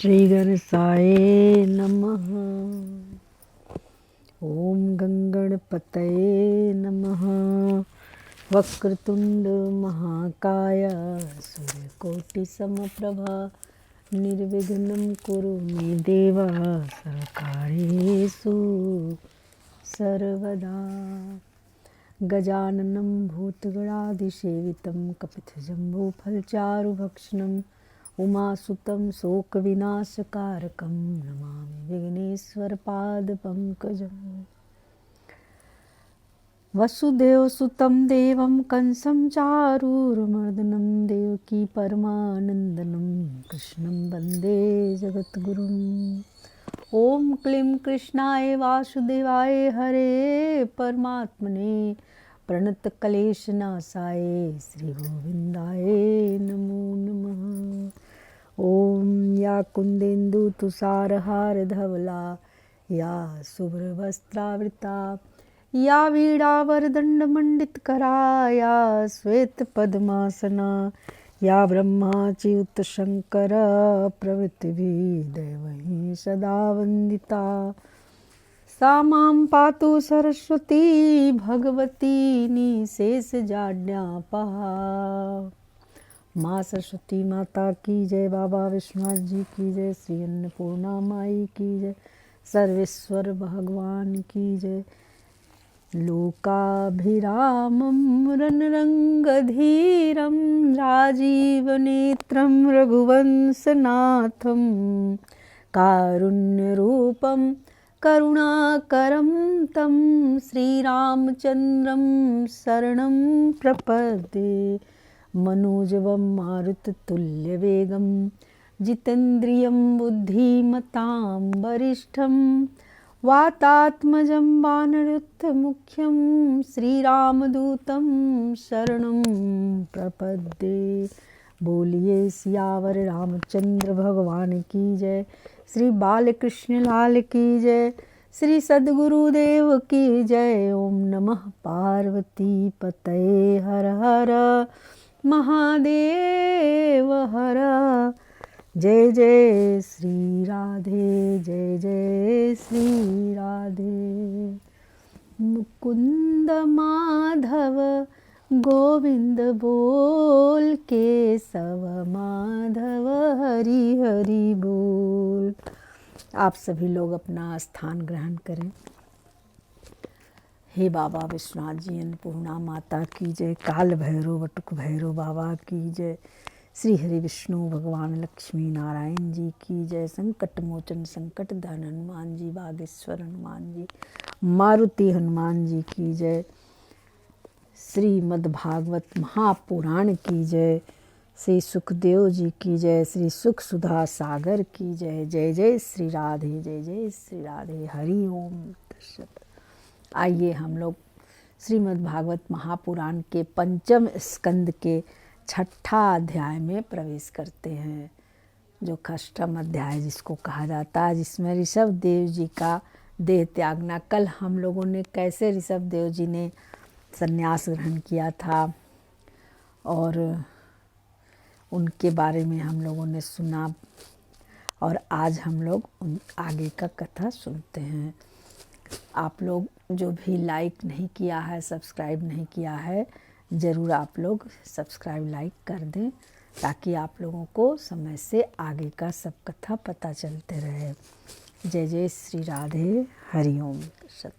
श्री गणेशाय नमः। ओम गंगणपतये नमः। वक्रतुंड महाकाय सूर्यकोटि समप्रभा निर्विघ्नं कुरु मे देव सर्वकार्येषु सर्वदा। गजाननं भूतगणाधिसेवितं कपितजम्बूफलचारुभक्षणं उमासुतं शोकविनाशकारकं नमामि विघ्नेश्वरपादपङ्कजम्। वसुदेवसुतं देवं कंसं चारूरमर्दनं देवकी परमानन्दनं कृष्णं वन्दे जगद्गुरुम्। ओम क्लीं कृष्णाय वासुदेवाय हरे परमात्मने प्रणतक्लेशनाशाय श्रीगोविन्दाय नमो नमः। ओम या कुन्देन्दु तुषारहारधवला या शुभ्रवस्त्रावृता या वीणावरदण्डमण्डितकरा या श्वेतपद्मासना या ब्रह्माच्युतशङ्कर प्रभृतिभिः दैवैः सदा वन्दिता सा मां पातु सरस्वती भगवती निशेषजाड्यापहा। माँ सरस्वती माता की जय। बाबा विश्वनाथ जी की जय। श्री अन्नपूर्णा माई की जय। सर्वेश्वर भगवान की जय। लोकाभिरामं रणरङ्गधीरं राजीवनेत्रं रघुवंशनाथं कारुण्यरूपं करुणाकरं तं श्रीरामचन्द्रं शरणं प्रपद्ये। मनोजवं मारुततुल्यवेगं जितेन्द्रियं बुद्धिमतां वरिष्ठं वातात्मजं वानरयुद्धमुख्यं श्रीरामदूतं शरणं प्रपद्ये। बोलिए सियावर रामचंद्र भगवान की जय। श्री बालकृष्ण लाल की जय। श्री सद्गुरुदेव की जय। ओम नमः पार्वती पतये हर हर महादेव हर। जय जय श्री राधे जय जय श्री राधे। मुकुंद माधव गोविंद बोल केशव माधव हरि हरि बोल। आप सभी लोग अपना स्थान ग्रहण करें। हे बाबा विश्वनाथ जी, अन्नपूर्णा माता की जय। काल भैरव बटुक भैरव बाबा की जय। श्री हरि विष्णु भगवान लक्ष्मी नारायण जी की जय। संकट मोचन संकट धन हनुमान जी, बागेश्वर हनुमान जी, मारुति हनुमान जी की जय। श्रीमद्भागवत महापुराण की जय। श्री सुखदेव जी की जय। श्री सुख सुधा सागर की जय। जय जय श्री राधे जय जय श्री राधे। हरि ओम तत्सत। आइए हम लोग श्रीमद्भागवत महापुराण के पंचम स्कंद के छठा अध्याय में प्रवेश करते हैं, जो अष्टम अध्याय जिसको कहा जाता है, जिसमें ऋषभ देव जी का देह त्यागना। कल हम लोगों ने कैसे ऋषभ देव जी ने संन्यास ग्रहण किया था और उनके बारे में हम लोगों ने सुना, और आज हम लोग उन आगे का कथा सुनते हैं। आप लोग जो भी लाइक नहीं किया है, सब्सक्राइब नहीं किया है, ज़रूर आप लोग सब्सक्राइब लाइक कर दें, ताकि आप लोगों को समय से आगे का सब कथा पता चलते रहे। जय जय श्री राधे। हरि ओम सत।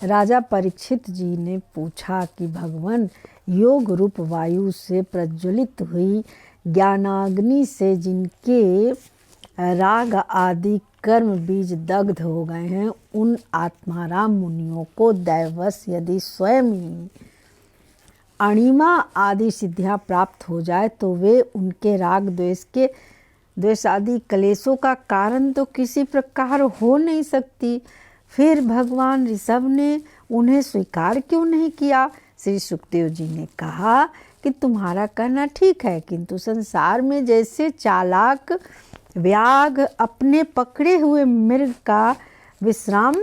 राजा परीक्षित जी ने पूछा कि भगवान योग रूप वायु से प्रज्वलित हुई ज्ञानाग्नि से जिनके राग आदि कर्म बीज दग्ध हो गए हैं, उन आत्माराम मुनियों को दैवश यदि स्वयं ही अणिमा आदि सिद्धियां प्राप्त हो जाए तो वे उनके राग द्वेष आदि क्लेशों का कारण तो किसी प्रकार हो नहीं सकती। फिर भगवान ऋषभ ने उन्हें स्वीकार क्यों नहीं किया? श्री सुखदेव जी ने कहा कि तुम्हारा कहना ठीक है, किंतु संसार में जैसे चालाक व्याघ्र अपने पकड़े हुए मृग का विश्राम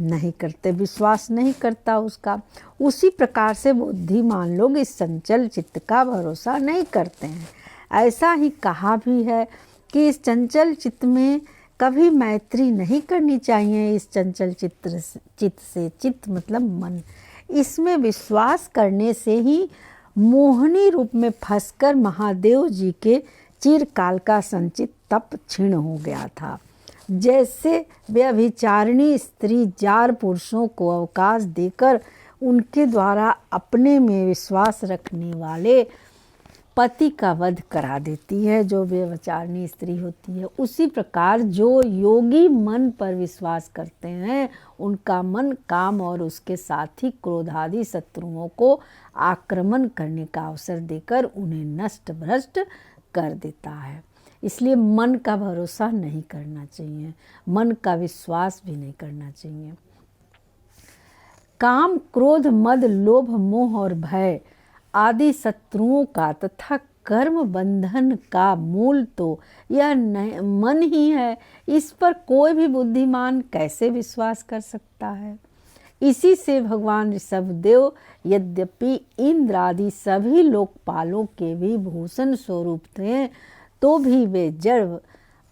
नहीं करते, विश्वास नहीं करता उसका, उसी प्रकार से बुद्धिमान लोग इस संचल चित्त का भरोसा नहीं करते हैं। ऐसा ही कहा भी है, कि इस चंचल चित्त में कभी मैत्री नहीं करनी चाहिए। इस चंचल चित्त से, चित्त मतलब मन, इसमें विश्वास करने से ही मोहिनी रूप में फंसकर महादेव जी के चिरकाल का संचित तप क्षीण हो गया था। जैसे व्यभिचारिणी स्त्री जार पुरुषों को अवकाश देकर उनके द्वारा अपने में विश्वास रखने वाले पति का वध करा देती है, जो व्यभिचारिणी स्त्री होती है, उसी प्रकार जो योगी मन पर विश्वास करते हैं उनका मन काम और उसके साथ ही क्रोध आदि शत्रुओं को आक्रमण करने का अवसर देकर उन्हें नष्ट भ्रष्ट कर देता है। इसलिए मन का भरोसा नहीं करना चाहिए, मन का विश्वास भी नहीं करना चाहिए। काम, क्रोध, मद, लोभ, मोह और भय आदि शत्रुओं का तथा कर्म बंधन का मूल तो यह मन ही है। इस पर कोई भी बुद्धिमान कैसे विश्वास कर सकता है। इसी से भगवान ऋषभदेव यद्यपि इंद्र आदि सभी लोकपालों के भी भूषण स्वरूप थे, तो भी वे जड़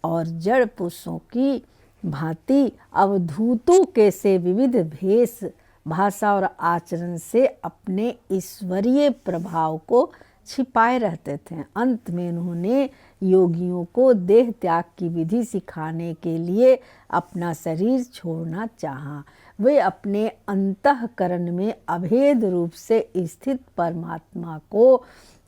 और जड़ पुरुषों की भांति अवधूतों के से विविध भेष, भाषा और आचरण से अपने ईश्वरीय प्रभाव को छिपाए रहते थे। अंत में उन्होंने योगियों को देह त्याग की विधि सिखाने के लिए अपना शरीर छोड़ना चाहा। वे अपने अंतःकरण में अभेद रूप से स्थित परमात्मा को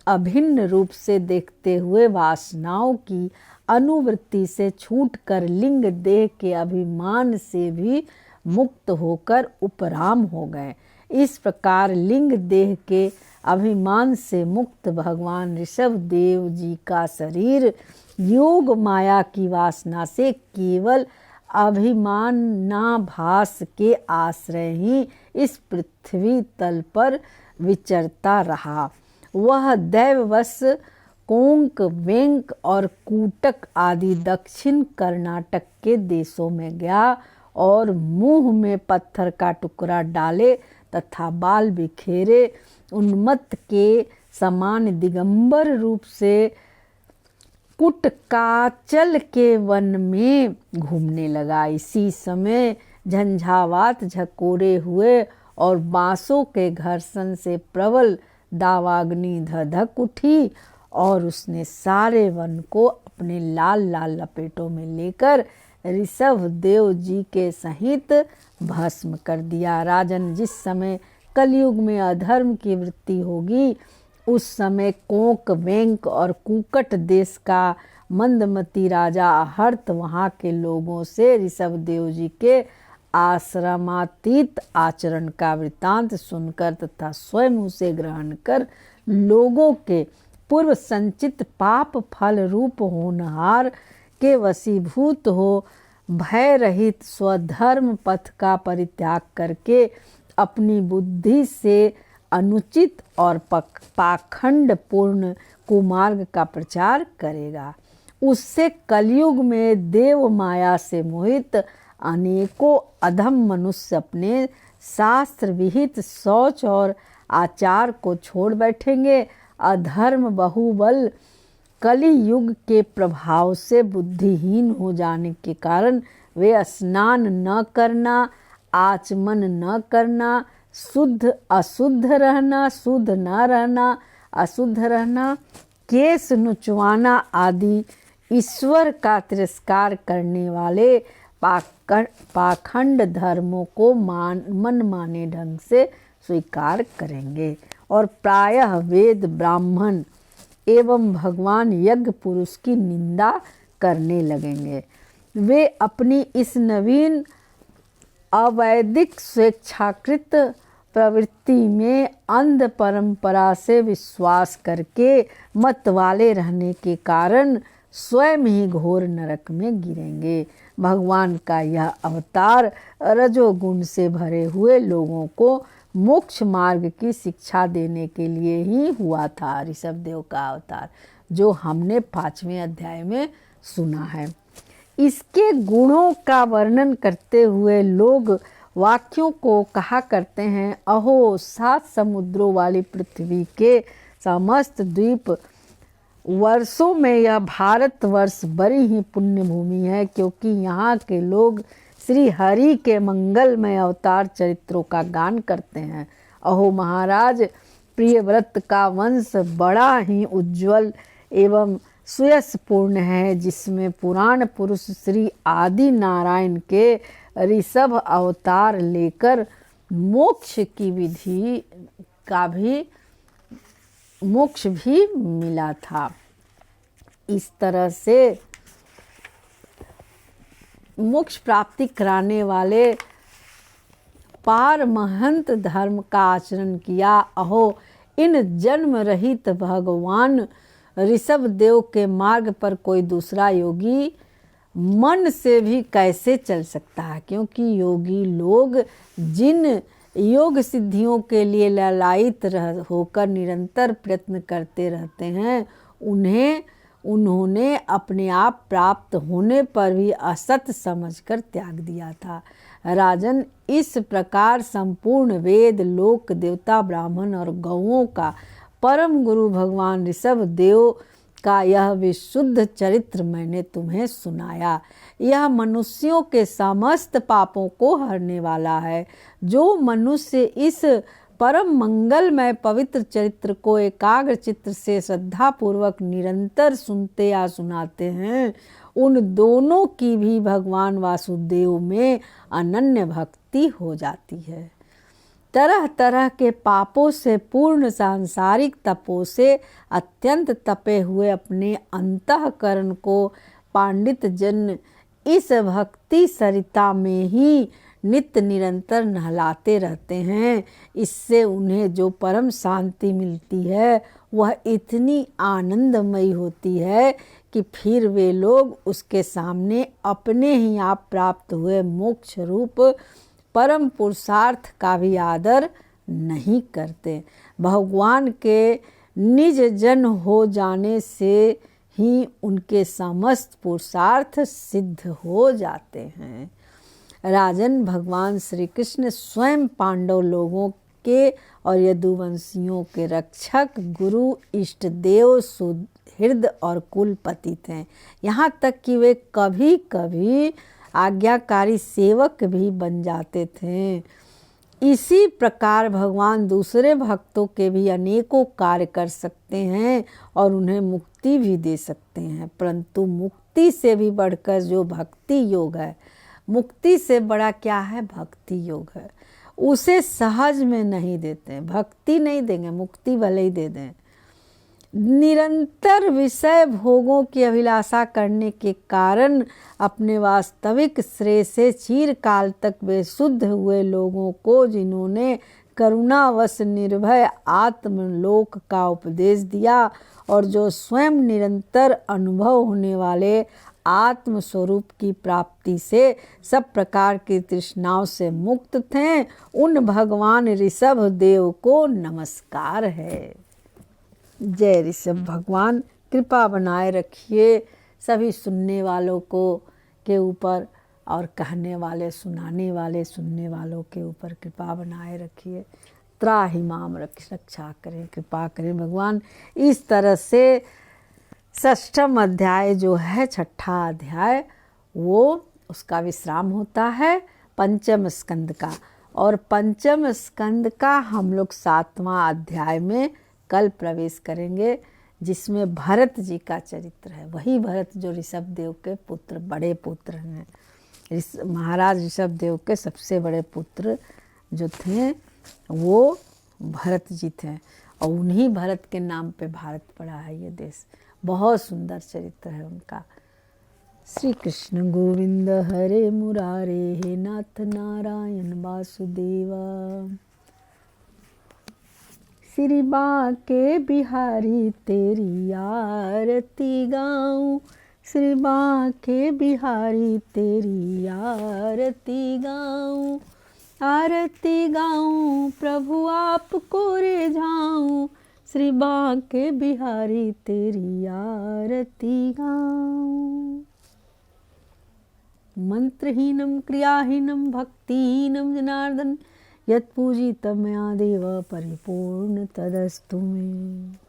अभिन्न रूप से देखते हुए वासनाओं की अनुवृत्ति से छूटकर लिंग देह के अभिमान से भी मुक्त होकर उपराम हो गए। इस प्रकार लिंग देह के अभिमान से मुक्त भगवान ऋषभदेव जी का शरीर योग माया की वासना से केवल अभिमानाभास के आश्रय ही इस पृथ्वी तल पर विचरता रहा। वह दैववश कोंक, वेंक और कूटक आदि दक्षिण कर्नाटक के देशों में गया और मुंह में पत्थर का टुकड़ा डाले तथा बाल बिखेरे उन्मत्त के समान दिगंबर रूप से कुटकाचल के वन में घूमने लगा। इसी समय झंझावात झकोरे हुए और बांसों के घर्षण से प्रबल दावाग्नि धधक उठी और उसने सारे वन को अपने लाल लाल लपेटों में लेकर ऋषभदेव जी के सहित भस्म कर दिया। राजन, जिस समय कलयुग में अधर्म की वृत्ति होगी उस समय कोंक, वेंक और कूकट देश का मंदमती राजा अहर्त वहाँ के लोगों से ऋषभदेव जी के आश्रमातीत आचरण का वृत्तांत सुनकर तथा स्वयं उसे ग्रहण कर लोगों के पूर्व संचित पाप फल रूप होनहार के वशीभूत हो भय रहित स्वधर्म पथ का परित्याग करके अपनी बुद्धि से अनुचित और पाखंड पूर्ण कुमार्ग का प्रचार करेगा। उससे कलयुग में देव माया से मोहित अनेकों अधम मनुष्य अपने शास्त्र विहित शौच और आचार को छोड़ बैठेंगे। अधर्म बहुबल कली युग के प्रभाव से बुद्धिहीन हो जाने के कारण वे स्नान न करना, आचमन न करना, शुद्ध अशुद्ध रहना, शुद्ध न रहना, अशुद्ध रहना, केस नुचवाना आदि ईश्वर का तिरस्कार करने वाले पाखंड धर्मों को मनमाने ढंग से स्वीकार करेंगे और प्रायः वेद, ब्राह्मण एवं भगवान यज्ञ पुरुष की निंदा करने लगेंगे। वे अपनी इस नवीन अवैदिक स्वेच्छाकृत प्रवृत्ति में अंध परंपरा से विश्वास करके मत वाले रहने के कारण स्वयं ही घोर नरक में गिरेंगे। भगवान का यह अवतार रजोगुण से भरे हुए लोगों को मोक्ष मार्ग की शिक्षा देने के लिए ही हुआ था। ऋषभदेव का अवतार जो हमने 5वें अध्याय में सुना है। इसके गुणों का वर्णन करते हुए लोग वाक्यों को कहा करते हैं, अहो 7 समुद्रों वाली पृथ्वी के समस्त द्वीप वर्षों में यह भारतवर्ष बड़ी ही पुण्य भूमि है, क्योंकि यहाँ के लोग श्री हरि के मंगलमय अवतार चरित्रों का गान करते हैं। अहो महाराज, प्रियव्रत का वंश बड़ा ही उज्जवल एवं सुयशपूर्ण है, जिसमें पुराण पुरुष श्री आदि नारायण के ऋषभ अवतार लेकर मोक्ष की विधि का भी मोक्ष भी मिला था। इस तरह से मोक्ष प्राप्ति कराने वाले पारमहंत धर्म का आचरण किया। अहो, इन जन्म रहित भगवान ऋषभ देव के मार्ग पर कोई दूसरा योगी मन से भी कैसे चल सकता है, क्योंकि योगी लोग जिन योग सिद्धियों के लिए ललायित होकर निरंतर प्रयत्न करते रहते हैं, उन्होंने अपने आप प्राप्त होने पर भी असत समझकर त्याग दिया था। राजन, इस प्रकार संपूर्ण वेद, लोक, देवता, ब्राह्मण और गौओं का परम गुरु भगवान ऋषभ देव का यह विशुद्ध चरित्र मैंने तुम्हें सुनाया। यह मनुष्यों के समस्त पापों को हरने वाला है। जो मनुष्य इस परम मंगलमय पवित्र चरित्र को एकाग्र चित्त से श्रद्धा पूर्वक निरंतर सुनते या सुनाते हैं, उन दोनों की भी भगवान वासुदेव में अनन्य भक्ति हो जाती है। तरह तरह के पापों से पूर्ण सांसारिक तपों से अत्यंत तपे हुए अपने अंतःकरण को पांडित जन इस भक्ति सरिता में ही नित्य निरंतर नहलाते रहते हैं। इससे उन्हें जो परम शांति मिलती है वह इतनी आनंदमयी होती है कि फिर वे लोग उसके सामने अपने ही आप प्राप्त हुए मोक्ष रूप परम पुरुषार्थ का भी आदर नहीं करते। भगवान के निज जन हो जाने से ही उनके समस्त पुरुषार्थ सिद्ध हो जाते हैं। राजन, भगवान श्री कृष्ण स्वयं पांडव लोगों के और यदुवंशियों के रक्षक, गुरु, इष्ट देव, सुहृद और कुलपति थे। यहाँ तक कि वे कभी कभी आज्ञाकारी सेवक भी बन जाते थे। इसी प्रकार भगवान दूसरे भक्तों के भी अनेकों कार्य कर सकते हैं और उन्हें मुक्ति भी दे सकते हैं, परंतु मुक्ति से भी बढ़कर जो भक्ति योग है, मुक्ति से बड़ा क्या है, भक्ति योग है, उसे सहज में नहीं देते। भक्ति नहीं देंगे, मुक्ति भले ही दे दें। निरंतर विषय भोगों की अभिलाषा करने के कारण अपने वास्तविक श्रेय से चिरकाल तक बेशुद्ध हुए लोगों को जिन्होंने करुणावश निर्भय आत्मलोक का उपदेश दिया और जो स्वयं निरंतर अनुभव होने वाले आत्म स्वरूप की प्राप्ति से सब प्रकार की तृष्णाओं से मुक्त थे, उन भगवान ऋषभ देव को नमस्कार है। जय ऋषभ भगवान, कृपा बनाए रखिए सभी सुनने वालों को के ऊपर और कहने वाले, सुनाने वाले, सुनने वालों के ऊपर कृपा बनाए रखिए। त्राहि माम रक्षा करें, कृपा करें भगवान। इस तरह से षष्ठम अध्याय जो है, छठा अध्याय, वो उसका विश्राम होता है पंचम स्कंद का, और पंचम स्कंद का हम लोग 7वां अध्याय में कल प्रवेश करेंगे, जिसमें भरत जी का चरित्र है। वही भरत जो ऋषभ देव के पुत्र, बड़े पुत्र हैं। महाराज ऋषभ देव के सबसे बड़े पुत्र जो थे वो भरत जी थे, और उन्हीं भरत के नाम पे भारत पड़ा है ये देश। बहुत सुंदर चरित्र है उनका। श्री कृष्ण गोविंद हरे मुरारे, हे नाथ नारायण वासुदेवा। श्री बांके बिहारी तेरी आरती गाऊं, श्री बांके बिहारी तेरी आरती गाऊं, आरती गाऊं प्रभु आपको रे जाऊं, श्री बांके बिहारी तेरी आरती गाऊं। मंत्रहीनम क्रियाहीनम भक्तिहीनम जनार्दन, यत्पूजितं मया देव परिपूर्ण तदस्तु मे।